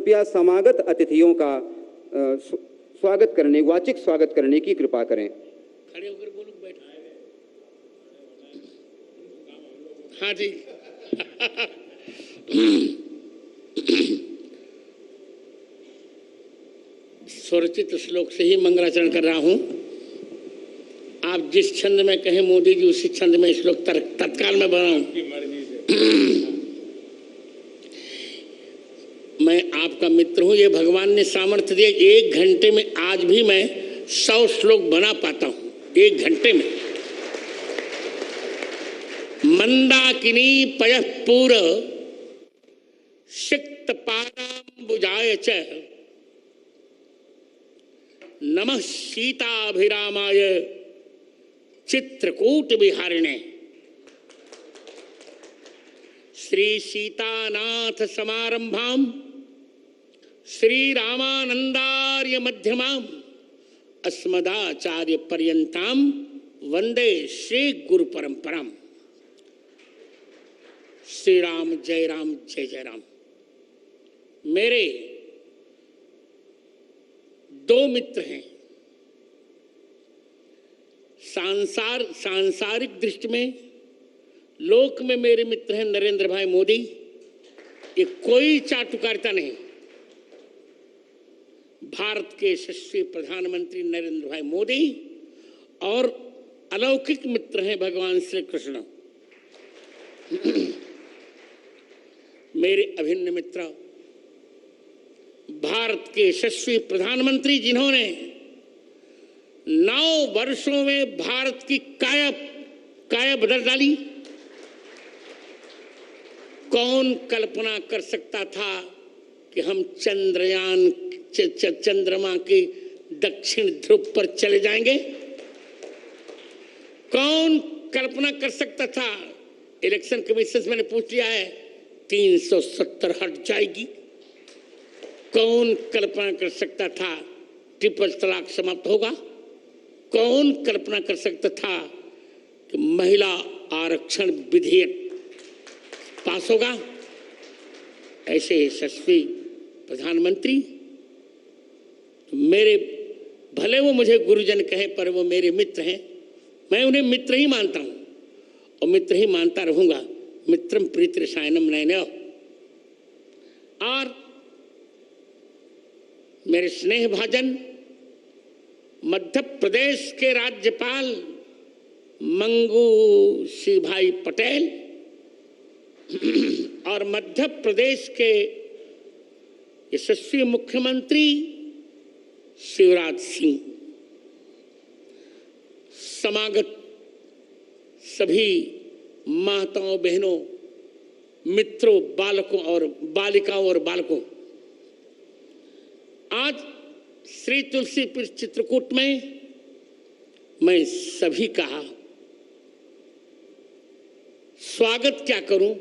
कृपया समागत अतिथियों का स्वागत करने, वाचिक स्वागत करने की कृपा करें। खड़े होकर बोलो, बैठो। हाँ जी। स्वरचित श्लोक से ही मंगलाचरण कर रहा हूं। आप जिस छंद में कहें मोदी जी उसी छंद में श्लोक तत्काल में बनाऊं। मैं आपका मित्र हूं, ये भगवान ने सामर्थ्य दिया। 1 घंटे में आज भी मैं 100 श्लोक बना पाता हूं, 1 घंटे में। मंदाकिनी पयः पूर सिक्त पादाम्बुजाय च नमः सीताभिरामाय चित्रकूट विहारिणे। श्री सीतानाथ समारंभाम श्री रामानंदार्य मध्यमाम अस्मदाचार्य पर्यंताम वंदे श्री गुरु परंपराम। श्री राम जय राम जय जय राम। मेरे 2 मित्र हैं। सांसारिक दृष्टि में, लोक में मेरे मित्र हैं नरेंद्र भाई मोदी। ये कोई चाटुकारिता नहीं। भारत के यशस्वी प्रधानमंत्री नरेंद्र भाई मोदी और अलौकिक मित्र हैं भगवान श्री कृष्ण। मेरे अभिन्न मित्र, भारत के यशस्वी प्रधानमंत्री जिन्होंने 9 वर्षों में भारत की काया बदल डाली। कौन कल्पना कर सकता था कि हम चंद्रमा के दक्षिण ध्रुव पर चले जाएंगे? कौन कल्पना कर सकता था? इलेक्शन कमीशन से मैंने पूछ लिया है, 370 हट जाएगी। कौन कल्पना कर सकता था ट्रिपल तलाक समाप्त होगा? कौन कल्पना कर सकता था कि महिला आरक्षण विधेयक पास होगा? ऐसे यशस्वी प्रधानमंत्री मेरे, भले वो मुझे गुरुजन कहे पर वो मेरे मित्र हैं। मैं उन्हें मित्र ही मानता हूं और मित्र ही मानता रहूंगा। मित्रम प्रीति रसायनम नयनयो। और मेरे स्नेह भाजन मध्य प्रदेश के राज्यपाल मंगू सिंह भाई पटेल और मध्य प्रदेश के यशस्वी मुख्यमंत्री शिवराज सिंह, समागत सभी माताओं, बहनों, मित्रों, बालकों और बालिकाओं और बालकों, आज श्री तुलसीपुर चित्रकूट में मैं सभी का स्वागत क्या करूं,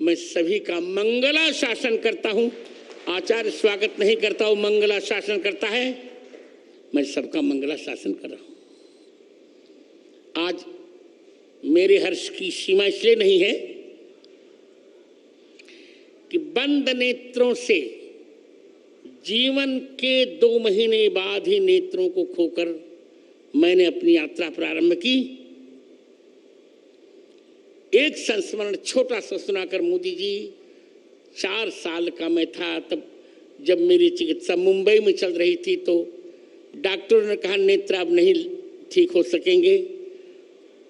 मैं सभी का मंगला शासन करता हूं। आचार्य स्वागत नहीं करता हूं, मंगला शासन करता है। मैं सबका मंगला शासन कर रहा हूं। आज मेरे हर्ष की सीमा इसलिए नहीं है कि बंद नेत्रों से जीवन के 2 महीने बाद ही नेत्रों को खोकर मैंने अपनी यात्रा प्रारंभ की। एक संस्मरण छोटा सा सुनाकर, मोदी जी, 4 साल का मैं था तब जब मेरी चिकित्सा मुंबई में चल रही थी तो डॉक्टरों ने कहा नेत्र अब नहीं ठीक हो सकेंगे।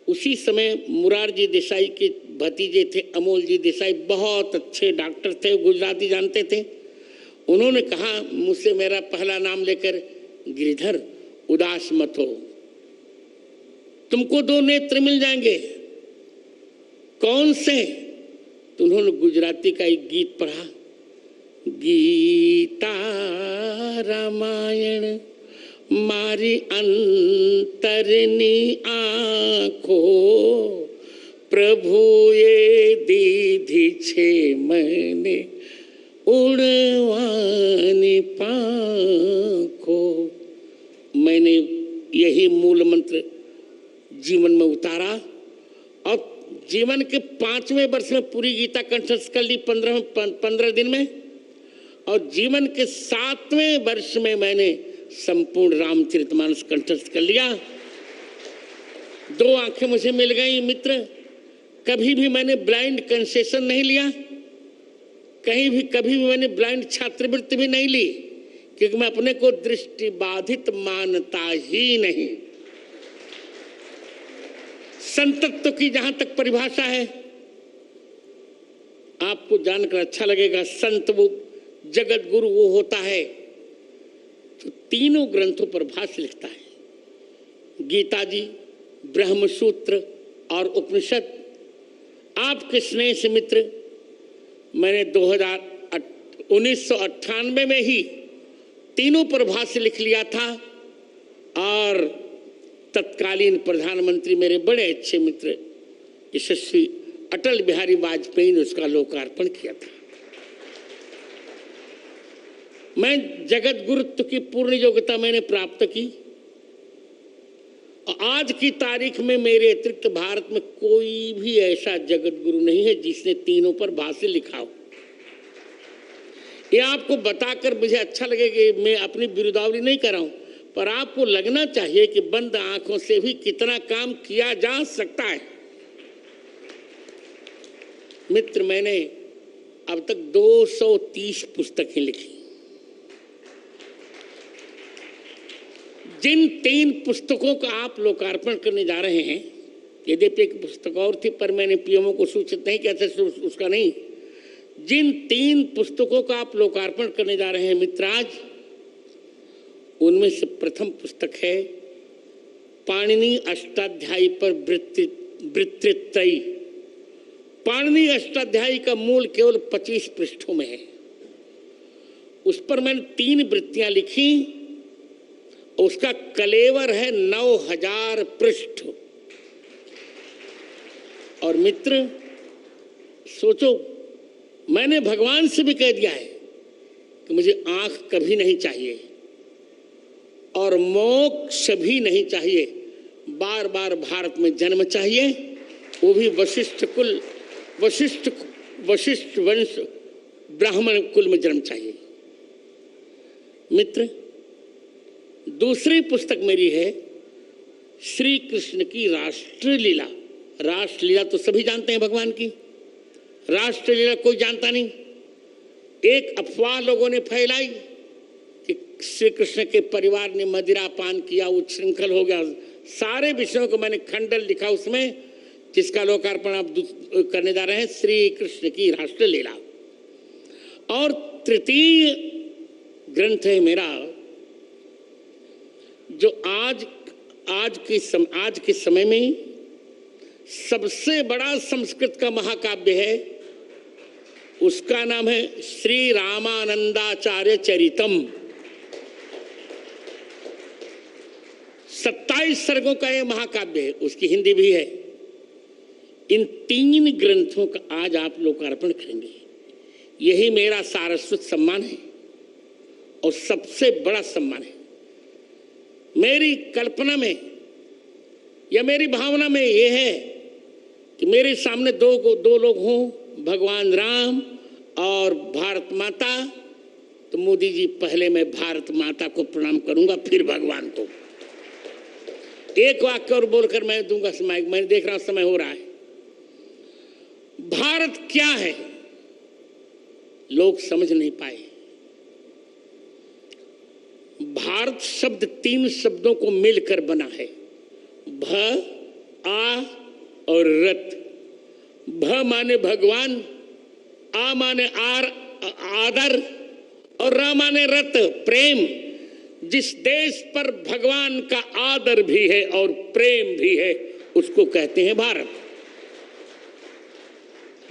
उसी समय मुरारजी देसाई के भतीजे थे अमोल जी देसाई, बहुत अच्छे डॉक्टर थे, गुजराती जानते थे। उन्होंने कहा मुझसे, मेरा पहला नाम लेकर, गिरिधर उदास मत हो, तुमको 2 नेत्र मिल जाएंगे। कौन से? तो उन्होंने गुजराती का एक गीत पढ़ा, गीता रामायण मारी अंतरनी आँखो, प्रभुए दीधी छे मैंने उड़वानी पाँखो। मैंने यही मूल मंत्र जीवन में उतारा और जीवन के 5वें वर्ष में पूरी गीता कंठस्थ कर ली 15 दिन में। और जीवन के 7वें वर्ष में मैंने संपूर्ण रामचरितमानस कंठस्थ कर लिया। 2 आंखें मुझे मिल गई मित्र। कभी भी मैंने ब्लाइंड कंसेशन नहीं लिया, कभी भी मैंने ब्लाइंड छात्रवृत्ति भी नहीं ली, क्योंकि मैं अपने को दृष्टि बाधित मानता ही नहीं। संतत्व की जहां तक परिभाषा है, आपको जानकर अच्छा लगेगा। संत वो जगत गुरु वो होता है जो तीनों ग्रंथों पर भाष्य लिखता है, गीता जी, ब्रह्मसूत्र और उपनिषद। आपके स्नेह से मित्र, मैंने 1998 में ही तीनों पर भाष्य लिख लिया था और तत्कालीन प्रधानमंत्री मेरे बड़े अच्छे मित्र यशस्वी अटल बिहारी वाजपेयी ने उसका लोकार्पण किया था। मैं जगत गुरुत्व की पूर्ण योग्यता मैंने प्राप्त की और आज की तारीख में मेरे अतिरिक्त भारत में कोई भी ऐसा जगत गुरु नहीं है जिसने तीनों पर भाष्य लिखा हो। ये आपको बताकर मुझे अच्छा लगेगा कि मैं अपनी बिरुदावली नहीं कर रहा हूं, पर आपको लगना चाहिए कि बंद आंखों से भी कितना काम किया जा सकता है। मित्र, मैंने अब तक 230 पुस्तकें लिखी। जिन 3 पुस्तकों का आप लोकार्पण करने जा रहे हैं, यद्यपि एक पुस्तक और थी पर मैंने पीएमओ को सूचित नहीं किया था, उसका नहीं। जिन 3 पुस्तकों का आप लोकार्पण करने जा रहे हैं मित्राज, उनमें से प्रथम पुस्तक है पाणिनि अष्टाध्यायी पर वृत्तित्रयी। पाणिनि अष्टाध्यायी का मूल केवल 25 पृष्ठों में है। उस पर मैंने 3 वृत्तियां लिखी। उसका कलेवर है 9000 पृष्ठ। और मित्र सोचो, मैंने भगवान से भी कह दिया है कि मुझे आंख कभी नहीं चाहिए और मोक्ष भी नहीं चाहिए, बार बार भारत में जन्म चाहिए, वो भी वशिष्ठ वंश ब्राह्मण कुल में जन्म चाहिए। मित्र, दूसरी पुस्तक मेरी है श्री कृष्ण की राष्ट्रलीला। राष्ट्रलीला तो सभी जानते हैं भगवान की, राष्ट्रलीला कोई जानता नहीं। एक अफवाह लोगों ने फैलाई कि श्री कृष्ण के परिवार ने मदिरा पान किया, उच्छृंखल हो गया। सारे विषयों को मैंने खंडन लिखा उसमें, जिसका लोकार्पण आप करने जा रहे हैं, श्री कृष्ण की राष्ट्रलीला। और तृतीय ग्रंथ है मेरा, जो आज के समय में सबसे बड़ा संस्कृत का महाकाव्य है। उसका नाम है श्री रामानंदाचार्य चरितम। 27 सर्गों का यह महाकाव्य है, उसकी हिंदी भी है। इन 3 ग्रंथों का आज आप लोकार्पण करेंगे। यही मेरा सारस्वत सम्मान है और सबसे बड़ा सम्मान है। मेरी कल्पना में या मेरी भावना में यह है कि मेरे सामने दो लोग हों, भगवान राम और भारत माता। तो मोदी जी, पहले मैं भारत माता को प्रणाम करूंगा, फिर भगवान को। एक वाक्य और बोलकर मैं दूंगा समय। मैं देख रहा हूं समय हो रहा है। भारत क्या है लोग समझ नहीं पाए। भारत शब्द 3 शब्दों को मिलकर बना है, भ, आ और रत। भ माने भगवान, आ माने आदर और र माने रत, प्रेम। जिस देश पर भगवान का आदर भी है और प्रेम भी है, उसको कहते हैं भारत।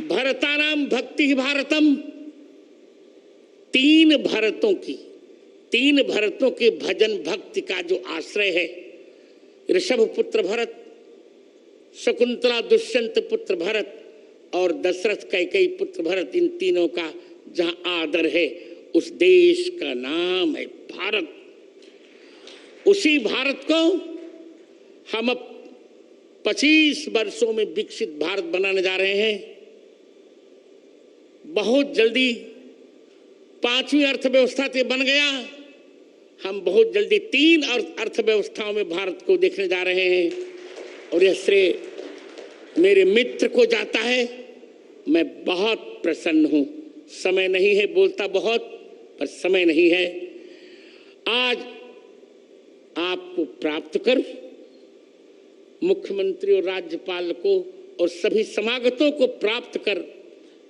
भरतानाम भक्ति भारतम। 3 भरतों के भजन भक्ति का जो आश्रय है, ऋषभ पुत्र भरत, शकुंतला दुष्यंत पुत्र भरत और दशरथ कैकेयी पुत्र भरत, इन तीनों का जहां आदर है, उस देश का नाम है भारत। उसी भारत को हम अब 25 वर्षों में विकसित भारत बनाने जा रहे हैं। बहुत जल्दी 5वीं अर्थव्यवस्था से बन गया। हम बहुत जल्दी 3 अर्थव्यवस्थाओं में भारत को देखने जा रहे हैं और यह श्रेय मेरे मित्र को जाता है। मैं बहुत प्रसन्न हूं। समय नहीं है, बोलता बहुत पर समय नहीं है। आज आपको प्राप्त कर मुख्यमंत्री और राज्यपाल को और सभी समागतों को प्राप्त कर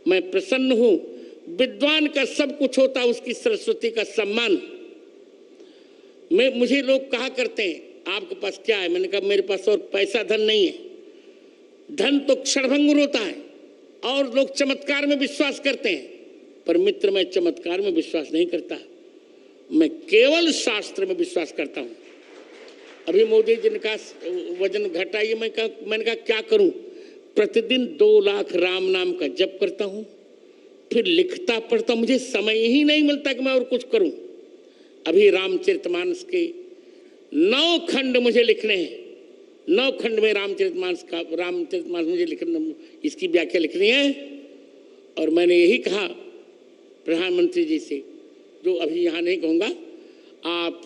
मैं प्रसन्न हूं। विद्वान का सब कुछ होता, उसकी सरस्वती का सम्मान। मुझे लोग कहा करते हैं आपके पास क्या है, मैंने कहा मेरे पास और पैसा धन नहीं है। धन तो क्षणभंगुर होता है और लोग चमत्कार में विश्वास करते हैं, पर मित्र मैं चमत्कार में विश्वास नहीं करता, मैं केवल शास्त्र में विश्वास करता हूं। अभी मोदी जी ने कहा वजन घटाइए, मैंने कहा क्या करूं? प्रतिदिन 2 लाख राम नाम का जप करता हूं, फिर लिखता पढ़ता हूं, मुझे समय ही नहीं मिलता कि मैं और कुछ करूं। अभी रामचरितमानस के 9 खंड मुझे लिखने हैं। 9 खंड में रामचरितमानस मुझे लिखना, इसकी व्याख्या लिखनी है। और मैंने यही कहा प्रधानमंत्री जी से, जो अभी यहाँ नहीं कहूँगा, आप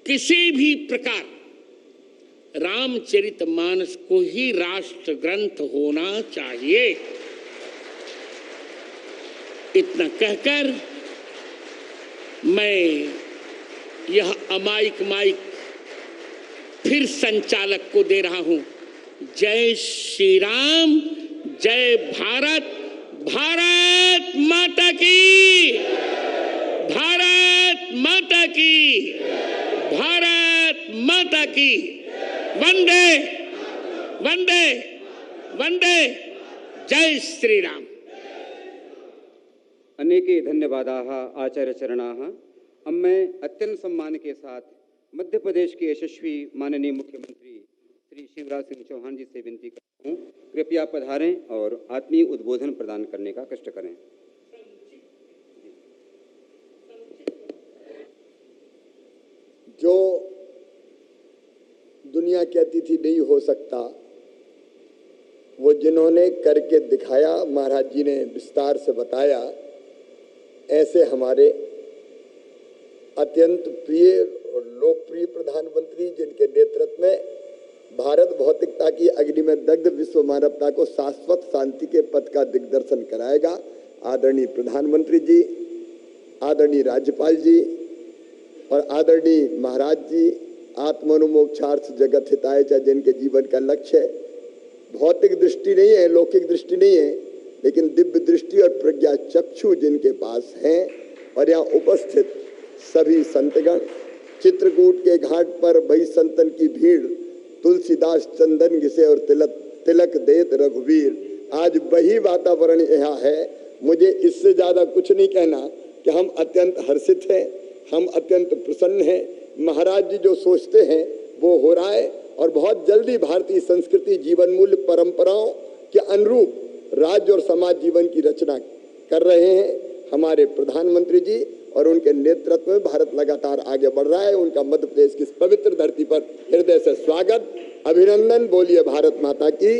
किसी भी प्रकार रामचरितमानस को ही राष्ट्र ग्रंथ होना चाहिए। इतना कहकर मैं यह अमायिक माइक फिर संचालक को दे रहा हूं। जय श्री राम, जय भारत, भारत माता की, भारत माता की, भारत माता की। वंदे वंदे वंदे, जय श्री राम। अनेके धन्यवादाः आचार्यचरणाः। अब मैं अत्यंत सम्मान के साथ मध्य प्रदेश के यशस्वी माननीय मुख्यमंत्री श्री शिवराज सिंह चौहान जी से विनती करता हूँ, कृपया पधारें और आत्मीय उद्बोधन प्रदान करने का कष्ट करें। जो दुनिया की अतिथि नहीं हो सकता, वो जिन्होंने करके दिखाया, महाराज जी ने विस्तार से बताया, ऐसे हमारे अत्यंत प्रिय और लोकप्रिय प्रधानमंत्री, जिनके नेतृत्व में भारत भौतिकता की अग्नि में दग्ध विश्व मानवता को शाश्वत शांति के पथ का दिग्दर्शन कराएगा। आदरणीय प्रधानमंत्री जी, आदरणीय राज्यपाल जी और आदरणीय महाराज जी, आत्मनुमोक्षार्थ जगत हिताय च, जिनके जीवन का लक्ष्य भौतिक दृष्टि नहीं है, लौकिक दृष्टि नहीं है, लेकिन दिव्य दृष्टि और प्रज्ञा चक्षु जिनके पास हैं। और यहाँ उपस्थित सभी संतगण, चित्रकूट के घाट पर भई संतन की भीड़, तुलसीदास चंदन घिसे और तिलक देत रघुवीर। आज वही वातावरण यहाँ है। मुझे इससे ज्यादा कुछ नहीं कहना कि हम अत्यंत हर्षित हैं, हम अत्यंत प्रसन्न हैं। महाराज जी जो सोचते हैं वो हो रहा है और बहुत जल्दी भारतीय संस्कृति जीवन मूल्य परंपराओं के अनुरूप राज्य और समाज जीवन की रचना कर रहे हैं हमारे प्रधानमंत्री जी, और उनके नेतृत्व में भारत लगातार आगे बढ़ रहा है। उनका मध्य प्रदेश की इस पवित्र धरती पर हृदय से स्वागत, अभिनंदन। बोलिए भारत माता की।